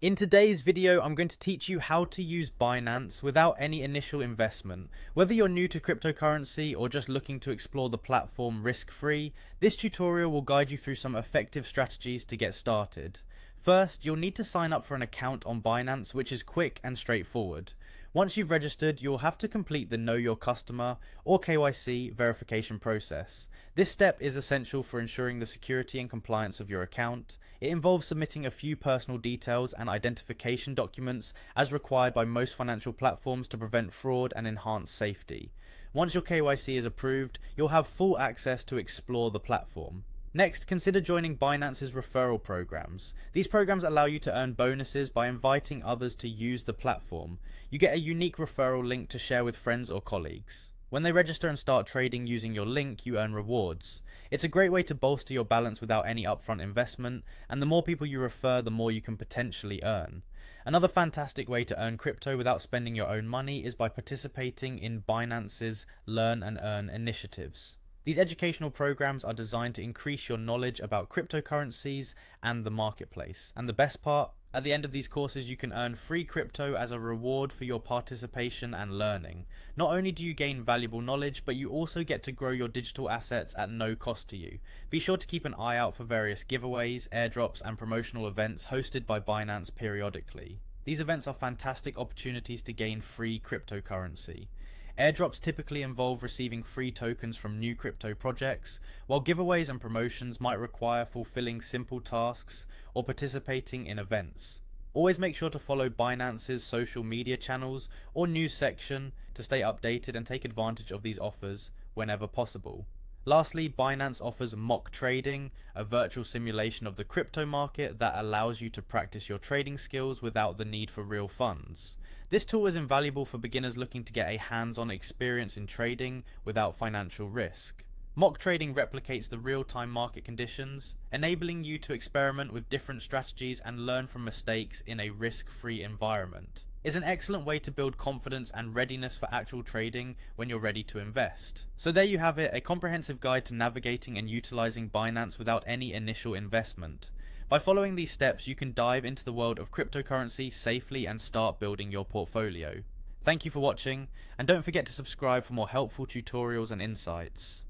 In today's video, I'm going to teach you how to use Binance without any initial investment. Whether you're new to cryptocurrency or just looking to explore the platform risk-free, this tutorial will guide you through some effective strategies to get started. First, you'll need to sign up for an account on Binance, which is quick and straightforward. Once you've registered, you'll have to complete the Know Your Customer or KYC verification process. This step is essential for ensuring the security and compliance of your account. It involves submitting a few personal details and identification documents as required by most financial platforms to prevent fraud and enhance safety. Once your KYC is approved, you'll have full access to explore the platform. Next, consider joining Binance's referral programs. These programs allow you to earn bonuses by inviting others to use the platform. You get a unique referral link to share with friends or colleagues. When they register and start trading using your link, you earn rewards. It's a great way to bolster your balance without any upfront investment, and the more people you refer, the more you can potentially earn. Another fantastic way to earn crypto without spending your own money is by participating in Binance's Learn and Earn initiatives. These educational programs are designed to increase your knowledge about cryptocurrencies and the marketplace. And the best part, at the end of these courses, you can earn free crypto as a reward for your participation and learning. Not only do you gain valuable knowledge, but you also get to grow your digital assets at no cost to you. Be sure to keep an eye out for various giveaways, airdrops, and promotional events hosted by Binance periodically. These events are fantastic opportunities to gain free cryptocurrency. Airdrops typically involve receiving free tokens from new crypto projects, while giveaways and promotions might require fulfilling simple tasks or participating in events. Always make sure to follow Binance's social media channels or news section to stay updated and take advantage of these offers whenever possible. Lastly, Binance offers mock trading, a virtual simulation of the crypto market that allows you to practice your trading skills without the need for real funds. This tool is invaluable for beginners looking to get a hands-on experience in trading without financial risk. Mock trading replicates the real-time market conditions, enabling you to experiment with different strategies and learn from mistakes in a risk-free environment. It's an excellent way to build confidence and readiness for actual trading when you're ready to invest. So there you have it, a comprehensive guide to navigating and utilizing Binance without any initial investment. By following these steps, you can dive into the world of cryptocurrency safely and start building your portfolio. Thank you for watching, and don't forget to subscribe for more helpful tutorials and insights.